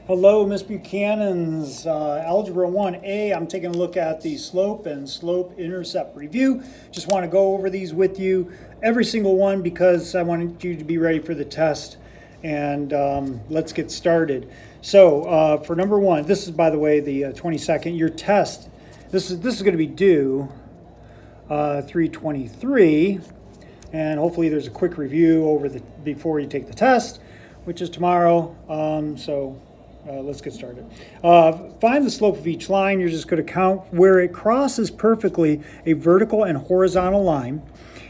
Hello, Ms. Buchanan's Algebra 1A. I'm taking a look at the slope and slope-intercept review. Just want to go over these with you, every single one, because I wanted you to be ready for the test. And let's get started. So for number one, this is, by the way, the 22nd. Your test, this is going to be due 3/23, and hopefully there's a quick review before you take the test, which is tomorrow. Let's get started. Find the slope of each line. You're just going to count where it crosses perfectly a vertical and horizontal line.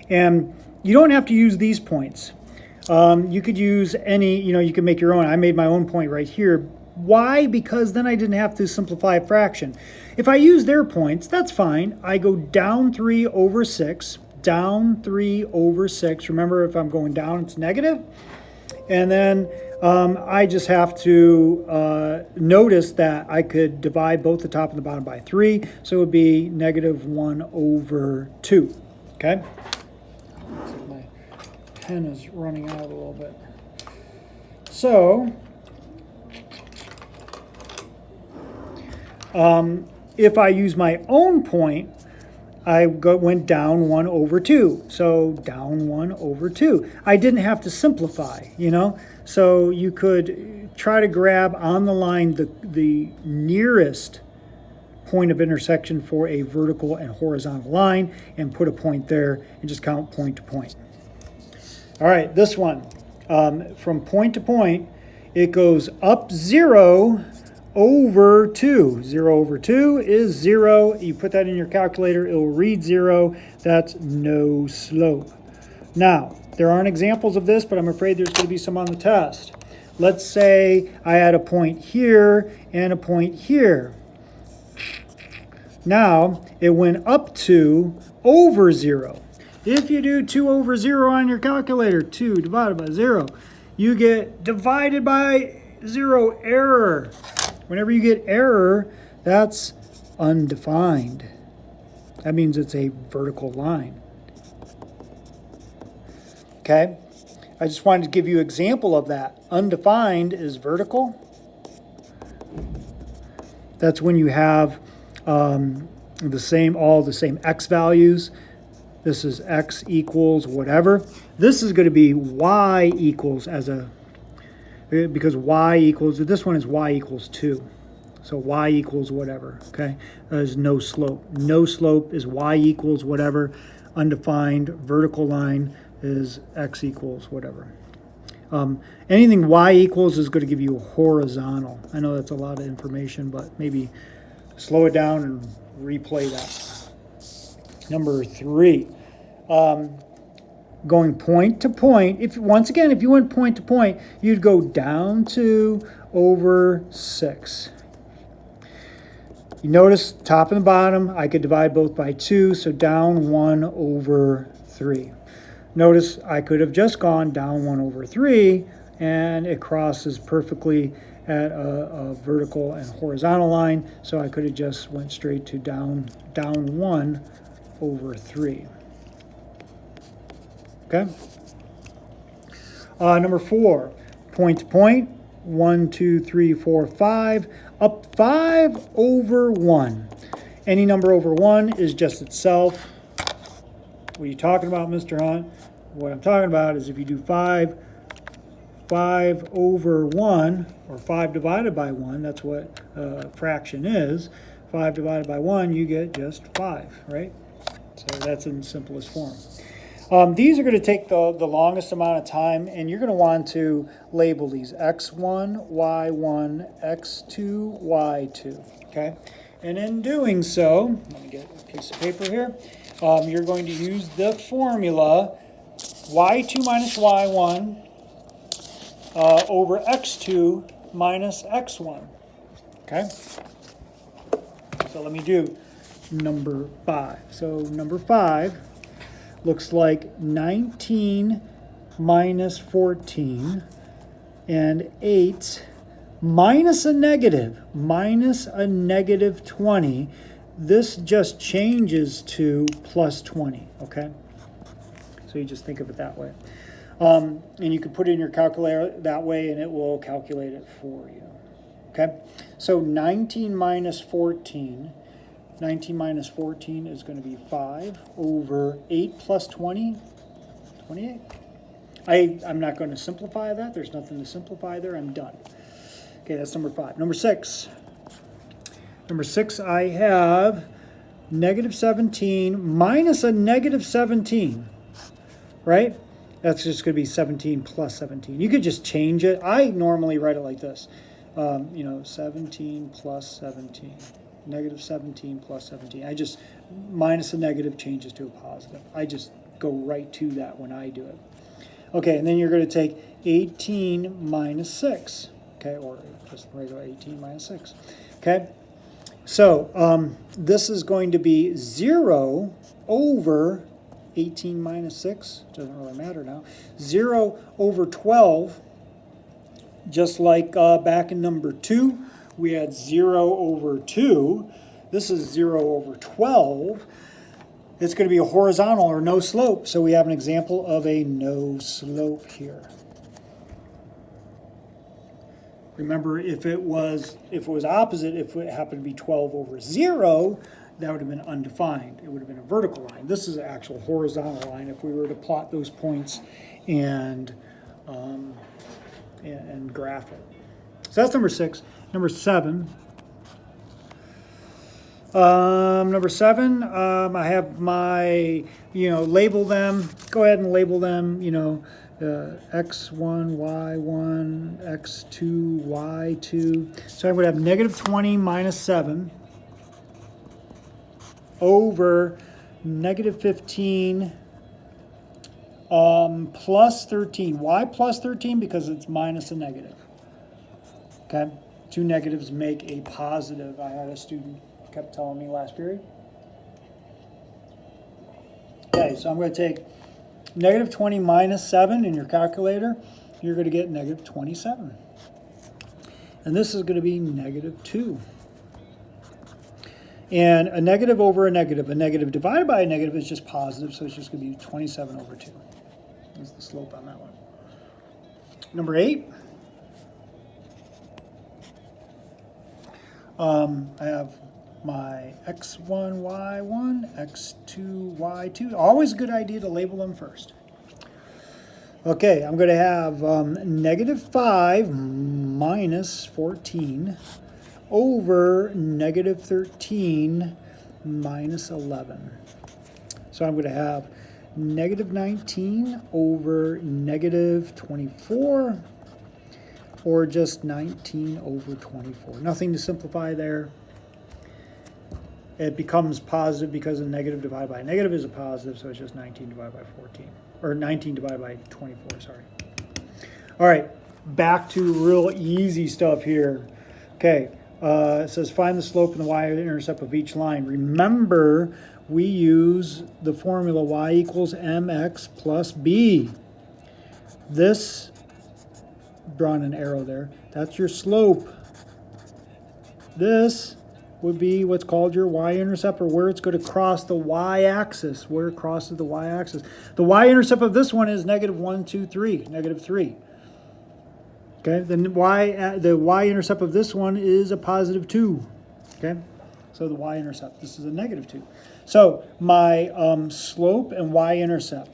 And you don't have to use these points. You could use any, you can make your own. I made my own point right here. Why? Because then I didn't have to simplify a fraction. If I use their points, that's fine. I go down 3 over 6, down 3 over 6. Remember, if I'm going down, it's negative. And then I just have to notice that I could divide both the top and the bottom by 3. So it would be negative 1 over 2. Okay? Looks like my pen is running out a little bit. So if I use my own point, I went down 1 over 2. So down 1 over 2. I didn't have to simplify, So you could try to grab on the line the nearest point of intersection for a vertical and horizontal line and put a point there and just count point to point. All right, this one, from point to point, it goes up 0 over 2. 0 over 2 is 0. You put that in your calculator, it will read 0. That's no slope. Now, there aren't examples of this, but I'm afraid there's going to be some on the test. Let's say I had a point here and a point here. Now, it went up 2 over 0. If you do 2 over 0 on your calculator, 2 divided by 0, you get divided by 0, error. Whenever you get error, that's undefined. That means it's a vertical line. Okay? I just wanted to give you an example of that. Undefined is vertical. That's when you have all the same x values. This is x equals whatever. This is going to be y equals because y equals, this one is y equals 2. So y equals whatever, okay? There's no slope. No slope is y equals whatever. Undefined vertical line is x equals whatever. Anything y equals is going to give you a horizontal. I know that's a lot of information, but maybe slow it down and replay that. Number 3. Going point to point, if you went point to point, you'd go down 2 over 6. You notice top and the bottom, I could divide both by 2, so down 1 over 3. Notice I could have just gone down 1 over 3, and it crosses perfectly at a vertical and horizontal line, so I could have just went straight to down 1 over 3. Okay. Number 4, point to point, 1, 2, 3, 4, 5, up 5 over 1. Any number over 1 is just itself. What are you talking about, Mr. Hunt? What I'm talking about is if you do 5 over 1, or 5 divided by 1, that's what fraction is. 5 divided by 1, you get just 5, right? So that's in the simplest form. These are going to take the longest amount of time, and you're going to want to label these x1, y1, x2, y2, okay? And in doing so, let me get a piece of paper here. You're going to use the formula y2 minus y1 over x2 minus x1, okay? So let me do number 5. So number 5 looks like 19 minus 14 and 8 minus a negative 20. This just changes to plus 20, okay? So you just think of it that way. And you can put it in your calculator that way and it will calculate it for you. Okay. okay? So 19 minus 14, 19 minus 14 is going to be 5 over 8 plus 20, 28. I'm not going to simplify that. There's nothing to simplify there. I'm done. Okay, that's number 5. Number 6. Number 6, I have negative 17 minus a negative 17, right? That's just going to be 17 plus 17. You could just change it. I normally write it like this. 17 plus 17. Negative 17 plus 17. I just, minus a negative changes to a positive. I just go right to that when I do it. Okay, and then you're going to take 18 minus 6. Okay, or just regular 18 minus 6. Okay, so this is going to be 0 over 18 minus 6. Doesn't really matter now. 0 over 12. Just like back in number 2, we had 0 over 2. This is 0 over 12. It's going to be a horizontal or no slope. So we have an example of a no slope here. Remember, if it was opposite, if it happened to be 12 over 0, that would have been undefined. It would have been a vertical line. This is an actual horizontal line if we were to plot those points and graph it. So that's number 6. Number 7. Number 7, I have my, label them. Go ahead and label them, x1, y1, x2, y2. So I'm going to have negative 20 minus 7 over negative 15 plus 13. Why plus 13? Because it's minus a negative. Okay? 2 negatives make a positive. I had a student kept telling me last period. Okay, so I'm going to take negative 20 minus 7 in your calculator. You're going to get negative 27. And this is going to be negative 2. And a negative over a negative divided by a negative is just positive, so it's just going to be 27 over 2. That's the slope on that one. Number 8. I have my x1, y1, x2, y2. Always a good idea to label them first. Okay, I'm going to have negative 5 minus 14 over negative 13 minus 11. So I'm going to have negative 19 over negative 24, or just 19 over 24. Nothing to simplify there. It becomes positive because a negative divided by a negative is a positive, so it's just 19 divided by 14. Or 19 divided by 24, sorry. All right, back to real easy stuff here. Okay, it says find the slope and the y-intercept of each line. Remember, we use the formula y equals mx plus b. This, drawn an arrow there, that's your slope. This would be what's called your y-intercept, or where it's going to cross the y-axis, where it crosses the y-axis. The y-intercept of this one is negative 1, 2, 3, negative 3. Okay, then the y-intercept of this one is a positive 2. Okay, so the y-intercept, this is a negative 2. So my slope and y-intercept.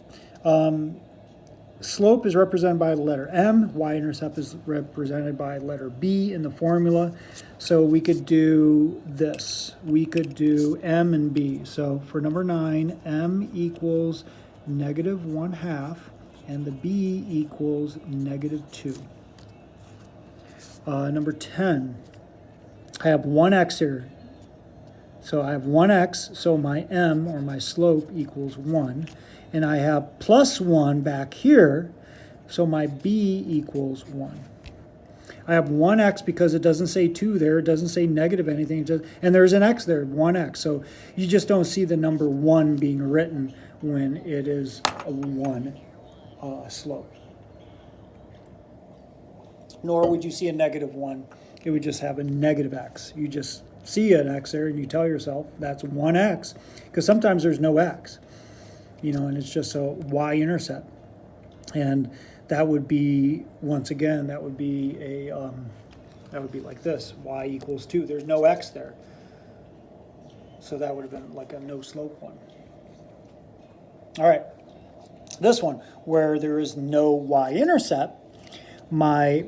Slope is represented by the letter M. Y-intercept is represented by letter B in the formula. So we could do this. We could do M and B. So for number 9, M equals negative 1/2, and the B equals negative 2. Number 10, I have 1x here. So I have 1x, so my M, or my slope, equals 1. And I have plus 1 back here, so my B equals 1. I have 1x because it doesn't say 2 there. It doesn't say negative anything. And there's an x there, 1x. So you just don't see the number 1 being written when it is a 1 slope. Nor would you see a negative 1. It would just have a negative x. You just see an x there and you tell yourself that's 1x. Because sometimes there's no x. And it's just a y-intercept. And that would be, once again, that would be a That would be like this, y equals 2. There's no x there. So that would have been like a no slope one. All right, this one, where there is no y-intercept, my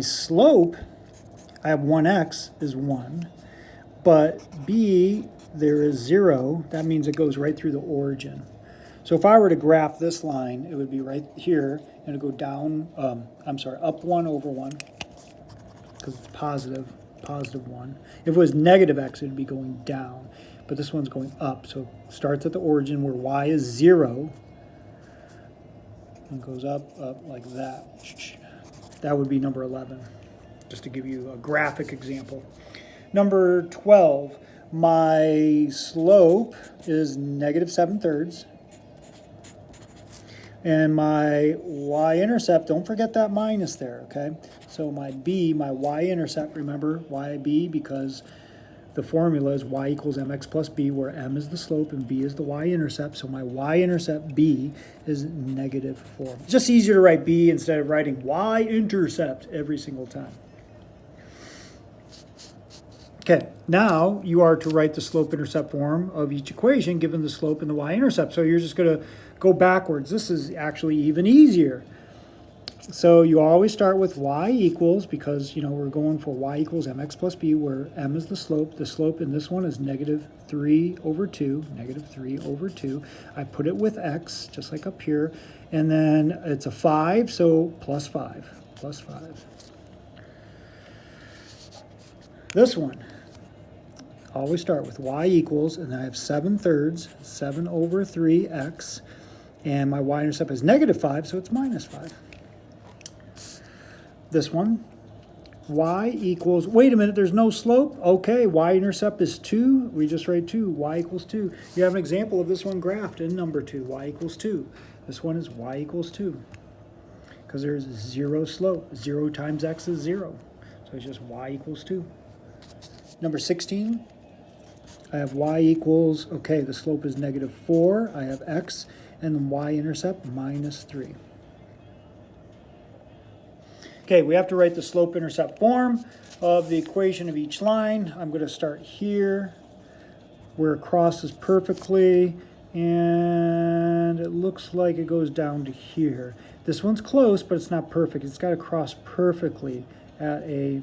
slope, I have 1x is 1, but b, there is 0. That means it goes right through the origin. So if I were to graph this line, it would be right here, and it would go down, up 1 over 1, because it's positive 1. If it was negative x, it would be going down. But this one's going up, so it starts at the origin where y is 0, and goes up like that. That would be number 11, just to give you a graphic example. Number 12, my slope is negative 7/3. And my y-intercept, don't forget that minus there, okay? So my b, my y-intercept, remember, yb, because the formula is y equals mx plus b, where m is the slope and b is the y-intercept. So my y-intercept b is negative 4. It's just easier to write b instead of writing y-intercept every single time. Okay, now you are to write the slope-intercept form of each equation given the slope and the y-intercept. So you're just going to go backwards. This is actually even easier. So you always start with y equals, because we're going for y equals mx plus b, where m is the slope. The slope in this one is negative 3 over 2, negative 3 over 2. I put it with x, just like up here. And then it's a 5, so plus 5, plus 5. This one, always start with y equals, and then I have 7/3, 7 over 3x, and my y-intercept is negative 5, so it's minus 5. This one, y equals, wait a minute, there's no slope? Okay, y-intercept is 2, we just write 2, y equals 2. You have an example of this one graphed in number 2, y equals 2. This one is y equals 2, because there's 0 slope. 0 times x is 0, so it's just y equals 2. Number 16, I have y equals, okay, the slope is negative 4, I have x, and then y-intercept minus 3. Okay, we have to write the slope-intercept form of the equation of each line. I'm going to start here, where it crosses perfectly, and it looks like it goes down to here. This one's close, but it's not perfect. It's got to cross perfectly at a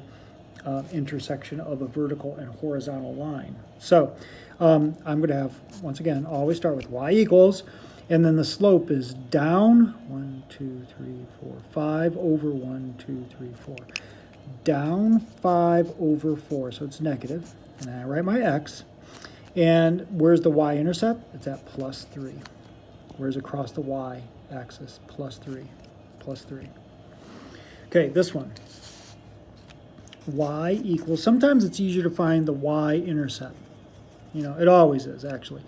intersection of a vertical and horizontal line. So I'm going to have, once again, always start with y equals, and then the slope is down 1, 2, 3, 4, 5 over 1, 2, 3, 4. Down 5 over 4, so it's negative. And then I write my x. And where's the y-intercept? It's at plus 3. Where's across the y-axis? Plus 3. Plus 3. Okay, this one. Y equals, sometimes it's easier to find the y-intercept. It always is, actually.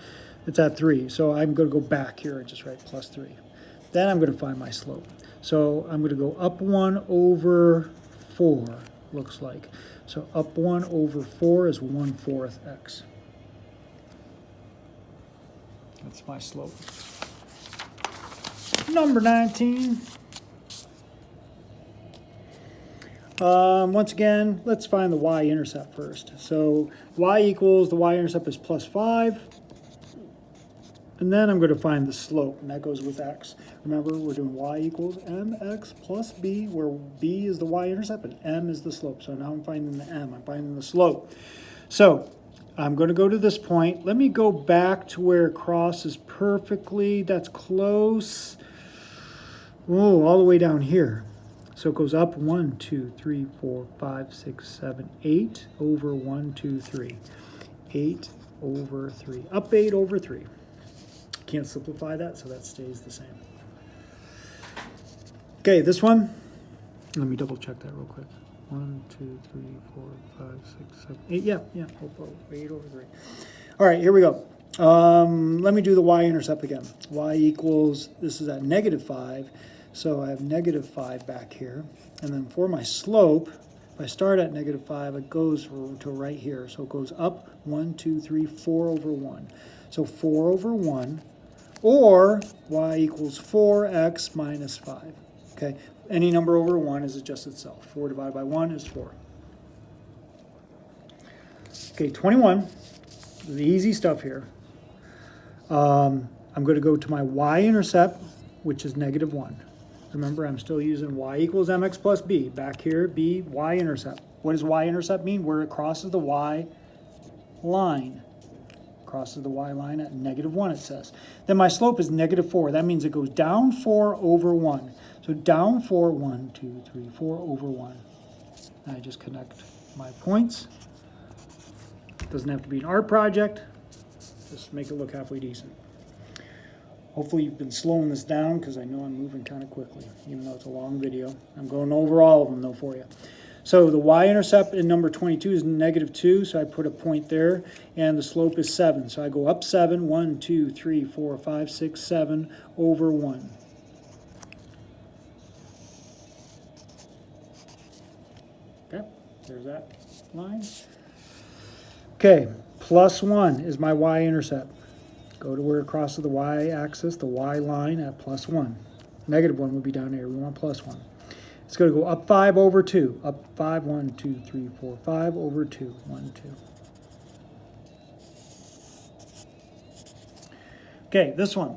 It's at 3, so I'm going to go back here and just write plus 3. Then I'm going to find my slope. So I'm going to go up 1 over 4, looks like. So up 1 over 4 is 1/4 x. That's my slope. Number 19. Once again, let's find the y-intercept first. So y equals, the y-intercept is plus 5. And then I'm going to find the slope, and that goes with x. Remember, we're doing y equals mx plus b, where b is the y-intercept and m is the slope. So now I'm finding the m. I'm finding the slope. So I'm going to go to this point. Let me go back to where it crosses perfectly. That's close. Oh, all the way down here. So it goes up 1, 2, 3, 4, 5, 6, 7, 8 over 1, 2, 3. 8 over 3. Up 8 over 3. Can't simplify that, so that stays the same. Okay, this one. Let me double check that real quick. 1, 2, 3, 4, 5, 6, 7, 8. Yeah. 8 over 3. All right, here we go. Let me do the y-intercept again. Y equals, this is at negative 5. So I have negative 5 back here. And then for my slope, if I start at negative 5, it goes to right here. So it goes up 1, 2, 3, 4 over 1. So 4 over 1, or y equals 4x minus 5. Okay, any number over 1 is just itself. 4 divided by 1 is 4. Okay, 21, the easy stuff here. I'm going to go to my y-intercept, which is -1. Remember, I'm still using y equals mx plus b. Back here, b, y-intercept. What does y-intercept mean? Where it crosses the y line. Crosses the y line at -1, it says. Then my slope is -4. That means it goes down 4 over 1. So down 4, 1, 2, 3, 4 over 1. And I just connect my points. Doesn't have to be an art project. Just make it look halfway decent. Hopefully you've been slowing this down because I know I'm moving kind of quickly, even though it's a long video. I'm going over all of them though for you. So the y-intercept in number 22 is -2, so I put a point there, and the slope is 7. So I go up 7, 1, 2, 3, 4, 5, 6, 7 over 1. Okay, there's that line. Okay, +1 is my y-intercept. Go to where it crosses the y-axis, the y line at +1. -1 would be down here. We want +1. It's going to go up 5 over 2. Up 5, 1, 2, 3, 4, 5 over 2. 1, 2. Okay, this one.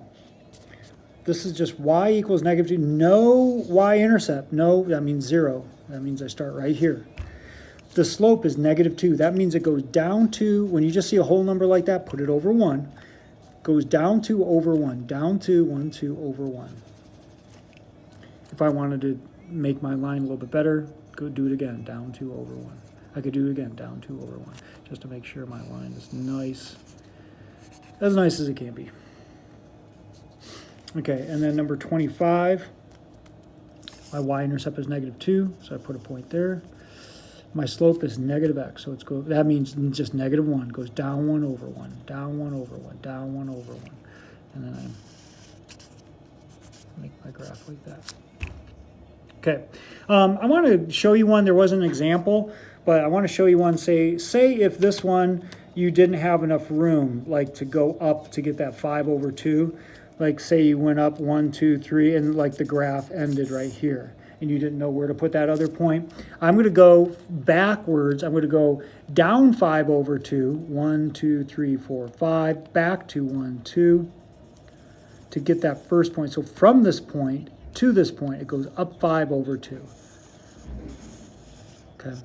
This is just y equals -2. No y-intercept. No, that means 0. That means I start right here. The slope is -2. That means it goes down to, when you just see a whole number like that, put it over 1. Goes down 2 over 1. Down 2, 1, 2 over 1. If I wanted to make my line a little bit better, go do it again, down 2 over 1. I could do it again, down 2 over 1, just to make sure my line is nice as it can be. Okay, and then number 25, my y-intercept is -2, so I put a point there. My slope is -x, so that means just -1, goes down 1 over 1, down 1 over 1, down 1 over 1, and then I make my graph like that. Okay, I want to show you one. There was an example, but I want to show you one. Say if this one, you didn't have enough room, like to go up to get that 5 over 2. Like say you went up 1, 2, 3, and like the graph ended right here, and you didn't know where to put that other point. I'm going to go backwards. I'm going to go down 5 over 2, 1, 2, 3, 4, 5, back to 1, 2, to get that first point. So from this point to this point, it goes up 5 over 2. Okay.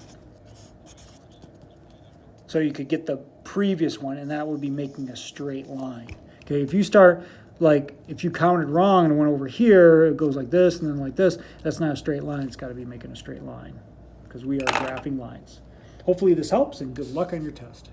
So you could get the previous one, and that would be making a straight line. Okay, if you start, like, if you counted wrong and went over here, it goes like this and then like this, that's not a straight line. It's got to be making a straight line because we are graphing lines. Hopefully this helps, and good luck on your test.